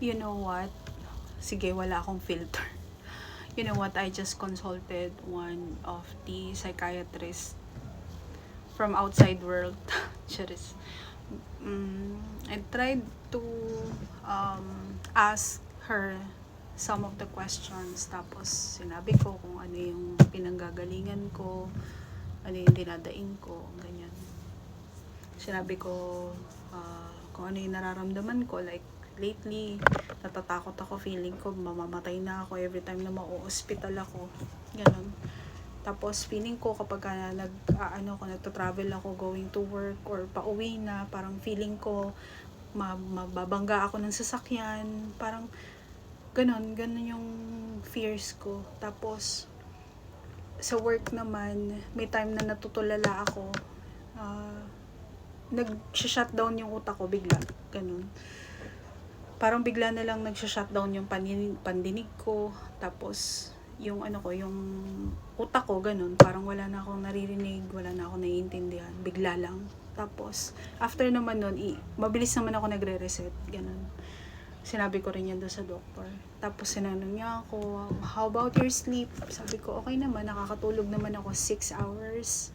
You know what? Sige, wala akong filter. You know what? I just consulted one of the psychiatrists from outside world. Charis. I tried to ask her some of the questions. Tapos sinabi ko kung ano yung pinanggagalingan ko, ano yung dinadaing ko, ganyan. Sinabi ko kung ano yung nararamdaman ko, like lately natatakot ako, feeling ko mamamatay na ako every time na ma-hospital ako, ganun. Tapos feeling ko kapag nagto-travel ako going to work or pauwi na, parang feeling ko mababangga ako ng sasakyan, parang ganun yung fears ko. Tapos sa work naman, may time na natutulala ako, nag-shutdown yung utak ko bigla, ganun. Parang bigla na lang nag-shutdown yung pandinig ko, tapos yung yung utak ko, ganun, parang wala na akong naririnig, wala na akong naiintindihan, bigla lang. Tapos after naman nun, mabilis naman ako nagre-reset, ganun. Sinabi ko rin yan doon sa doctor. Tapos sinanong niya ako, how about your sleep? Sabi ko, okay naman, nakakatulog naman ako 6 hours,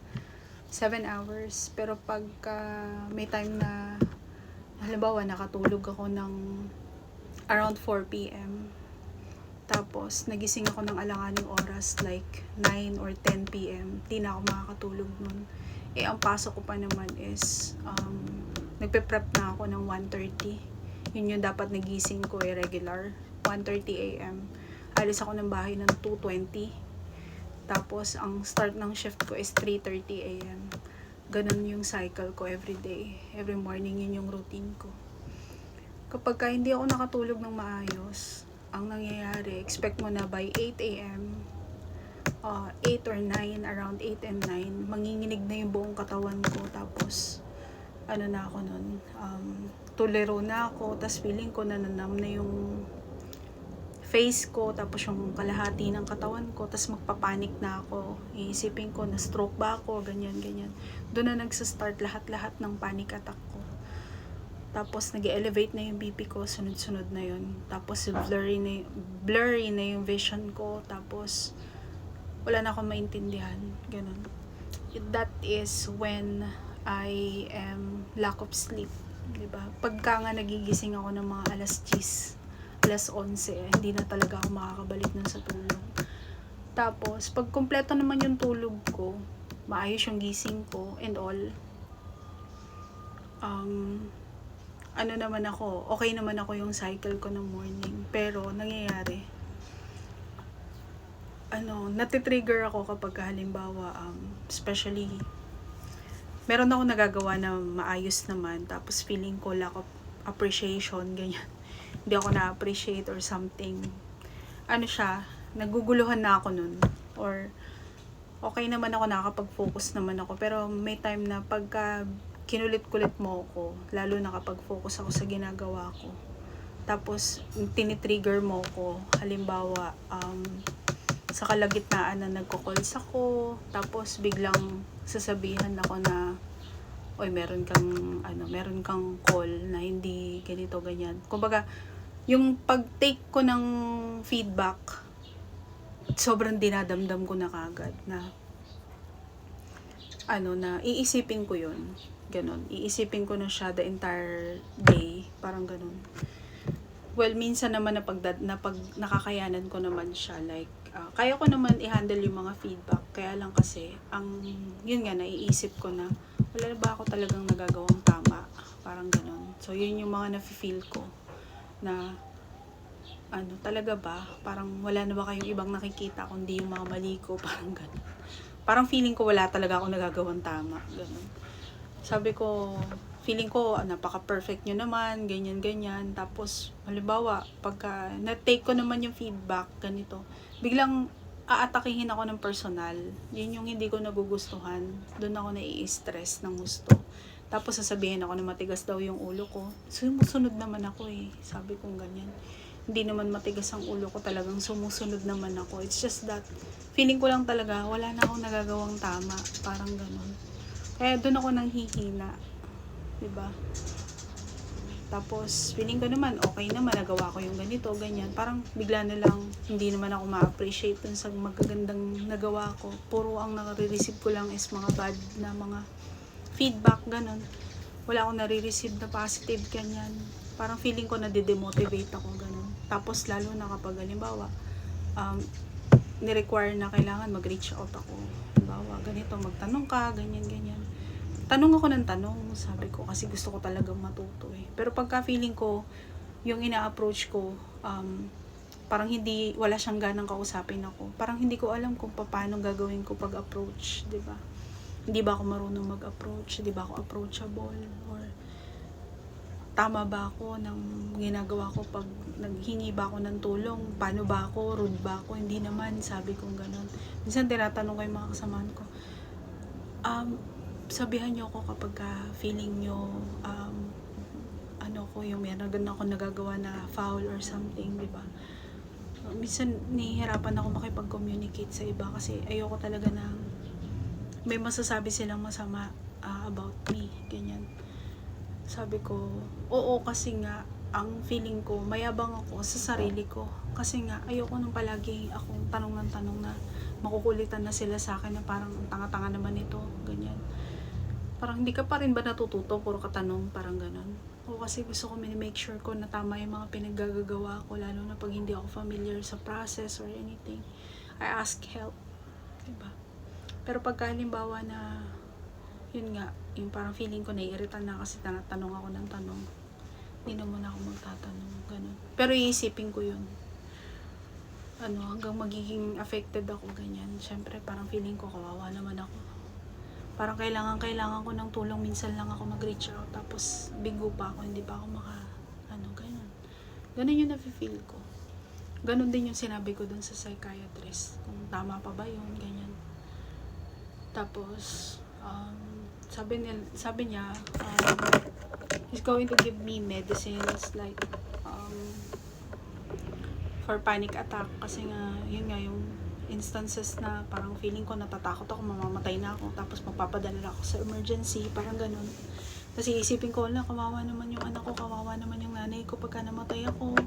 7 hours. Pero pagka may time na, halimbawa, nakatulog ako ng around 4 p.m. Tapos, nagising ako ng alanganing oras, like 9 or 10 p.m. Di na ako makakatulog nun. Ang pasok ko pa naman is, nagpe-prep na ako ng 1:30. Yun yung dapat nagising ko regular. 1:30 a.m. Alis ako ng bahay ng 2:20. Tapos, ang start ng shift ko is 3:30 a.m. Ganun yung cycle ko everyday. Every morning, yun yung routine ko. Kapag hindi ako nakatulog ng maayos, ang nangyayari, expect mo na by 8 a.m., 8 or 9, around 8 and 9, manginginig na yung buong katawan ko. Tapos, na ako nun, tulero na ako, tapos feeling ko nananam na yung face ko, tapos yung kalahati ng katawan ko, tapos magpapanik na ako. Iisipin ko na stroke ba ako, ganyan. Doon na nagsa-start lahat ng panic attack ko. Tapos nag-elevate na yung BP ko, sunod-sunod na yun. Tapos blurry na yung vision ko, tapos wala na akong maintindihan, ganun. That is when I am lack of sleep, diba? Pagka nga nagigising ako ng mga alas 10, alas 11, hindi na talaga ako makakabalik nun sa tulog. Tapos, pag kumpleto naman yung tulog ko, maayos yung gising ko and all, naman ako, okay naman ako yung cycle ko ng morning. Pero, nangyayari, natitrigger ako kapag halimbawa, especially, meron ako nagagawa na maayos naman, tapos feeling ko lack of appreciation, ganyan. Hindi ako na-appreciate or something. Naguguluhan na ako nun. Or, okay naman ako, nakakapag-focus naman ako. Pero may time na pagka kinulit-kulit mo ako, lalo nakapag-focus ako sa ginagawa ko. Tapos, tinitrigger mo ako. Halimbawa, sa kalagitnaan na nagko-calls ako, tapos biglang sasabihan ako na, oy, meron kang call na hindi ganito, ganyan. Kumbaga, yung pag-take ko ng feedback, sobrang dinadamdam ko na kagad na, na iisipin ko yun. Ganon. Iisipin ko na siya the entire day. Parang ganon. Well, minsan naman na pag nakakayanan ko naman siya, like, kaya ko naman i-handle yung mga feedback. Kaya lang kasi, yun nga, naiisip ko na, wala na ba ako talagang nagagawang tama? Parang ganon. So, yun yung mga nafe-feel ko na, talaga ba? Parang wala na ba kayong ibang nakikita kundi yung mga mali ko? Parang ganon. Parang feeling ko wala talaga ako nagagawang tama. Ganon. Sabi ko, feeling ko, napaka-perfect nyo naman, ganyan. Tapos, halimbawa, pagka na-take ko naman yung feedback, ganito, biglang aatakihin ako ng personal. Yun yung hindi ko nagugustuhan. Doon ako nai-stress ng gusto. Tapos, sasabihin ako na matigas daw yung ulo ko. Sumusunod naman ako Sabi kong ganyan. Hindi naman matigas ang ulo ko, talagang sumusunod naman ako. It's just that, feeling ko lang talaga, wala na akong nagagawang tama. Parang ganun. Kaya doon ako nanghihina. Diba? Tapos, feeling ko naman, okay naman, nagawa ko yung ganito, ganyan. Parang bigla na lang, hindi naman ako ma-appreciate dun sa magagandang nagawa ko. Puro ang nare-receive ko lang is mga bad na mga feedback, ganun. Wala akong nare-receive na positive, ganyan. Parang feeling ko nade-demotivate ako, ganun. Tapos, lalo na kapag, halimbawa, ni-require na kailangan mag-reach out ako. Halimbawa, ganito, magtanong ka, ganyan, ganyan. Tanong ako ng tanong, sabi ko, kasi gusto ko talagang matuto eh. Pero pagka feeling ko, yung ina-approach ko, parang wala siyang ganang kausapin ako. Parang hindi ko alam kung paano gagawin ko pag-approach, di ba? Hindi ba ako marunong mag-approach? Di ba ako approachable? Or tama ba ako ng ginagawa ko pag naghingi ba ako ng tulong? Paano ba ako? Rude ba ako? Hindi naman, sabi kong ganun. Minsan tinatanong ko yung mga kasamahan ko, sabihan niyo ako kapag feeling niyo yung meron ako nagagawa na foul or something, di ba? Minsan nihihirapan ako makipag-communicate sa iba kasi ayoko talaga na may masasabi silang masama about me, ganyan. Sabi ko, oo, kasi nga ang feeling ko, mayabang ako sa sarili ko. Kasi nga, ayoko nung palagi akong tanong ng tanong na makukulitan na sila sa akin na parang tanga-tanga naman ito, ganyan. Parang hindi ka pa rin ba natututo, puro katanong, parang ganun. O kasi gusto ko make sure ko na tama yung mga pinaggagawa ko, lalo na pag hindi ako familiar sa process or anything. I ask help, diba? Pero pagka halimbawa na, yun nga, yung parang feeling ko naiirita na kasi tanatanong ako ng tanong, hindi na muna ako magtatanong, ganun. Pero iisipin ko yun. Hanggang magiging affected ako, ganyan. Siyempre, parang feeling ko kawawa naman ako. Parang kailangan ko ng tulong, minsan lang ako mag-reach out, tapos bigo pa ako, hindi pa ako ganun. Ganun yung nafe-feel ko. Ganun din yung sinabi ko dun sa psychiatrist, kung tama pa ba yun, ganyan. Tapos, sabi niya, he's going to give me medicines like, for panic attack, kasi nga, yun nga yung instances na parang feeling ko natatakot ako, mamamatay na ako, tapos magpapadala ako sa emergency, parang ganun. Kasi isipin ko, kawawa naman yung anak ko, kawawa naman yung nanay ko pagka namatay ako,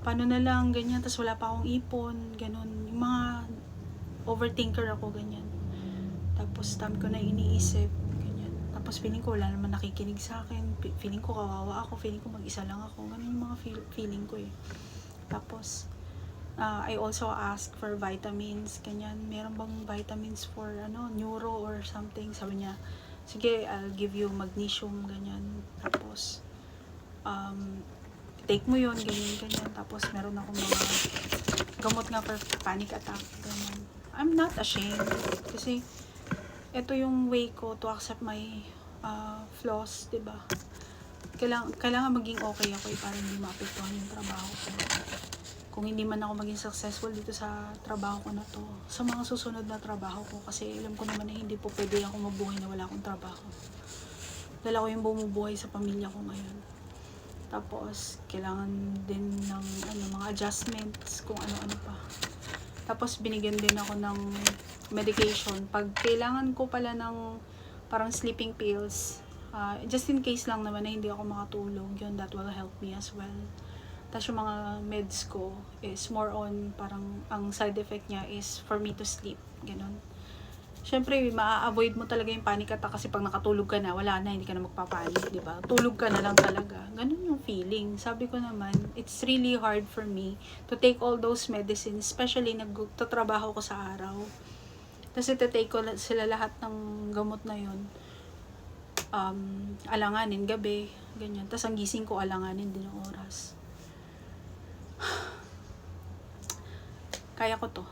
paano na lang, ganyan, tapos wala pa akong ipon, ganun. Yung mga overthinker ako, ganyan. Tapos dami ko na iniisip, ganyan. Tapos feeling ko wala naman nakikinig sa akin, feeling ko kawawa ako, feeling ko mag-isa lang ako, ganun yung mga feeling ko eh. Tapos I also ask for vitamins, ganyan. Meron bang vitamins for neuro or something? Sabi niya, sige, I'll give you magnesium, ganyan. Tapos take mo yun, ganyan. Tapos meron akong mga gamot nga for panic attack, ganyan. I'm not ashamed kasi ito yung way ko to accept my flaws, diba? Kailangan maging okay ako para hindi maapektuhan yung trabaho ko. Kung hindi man ako maging successful dito sa trabaho ko na to, sa mga susunod na trabaho ko, kasi alam ko naman na hindi po pwede ako mabuhay na wala akong trabaho. Dahil ako yung bumubuhay sa pamilya ko ngayon. Tapos, kailangan din ng mga adjustments, kung ano-ano pa. Tapos, binigyan din ako ng medication. Pag kailangan ko pala ng parang sleeping pills, just in case lang naman na hindi ako makatulog, yun, that will help me as well. Tapos yung mga meds ko is more on, parang ang side effect niya is for me to sleep, ganun. Syempre, maa-avoid mo talaga yung panic attack kasi pag nakatulog ka na, wala na, hindi ka na magpapanik, di ba? Tulog ka na lang talaga. Ganun yung feeling. Sabi ko naman, it's really hard for me to take all those medicines, especially nagtatrabaho ko sa araw. Tapos iti-take ko sila lahat ng gamot na yun. Alanganin gabi, ganyan. Tapos ang gising ko, alanganin din ang oras. Kaya ko to.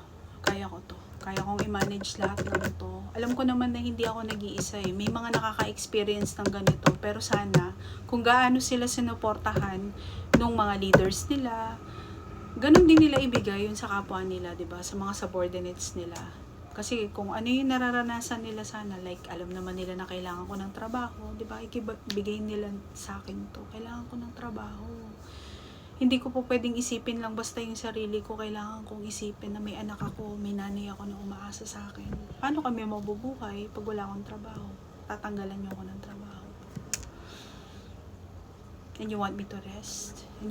Kaya kong i-manage lahat ng to. Alam ko naman na hindi ako nag-iisa eh. May mga nakaka-experience ng ganito. Pero sana, kung gaano sila sinuportahan nung mga leaders nila, ganun din nila ibigay yun sa kapwa nila, diba? Sa mga subordinates nila. Kasi kung ano yung nararanasan nila sana, like alam naman nila na kailangan ko ng trabaho, diba? Ibigay nila sa akin to. Kailangan ko ng trabaho. Hindi ko po pwedeng isipin lang basta yung sarili ko. Kailangan kong isipin na may anak ako, may nanay ako na umaasa sa akin. Paano kami mabubuhay pag wala akong trabaho? Tatanggalan niyo ako ng trabaho. and you want me to rest, and you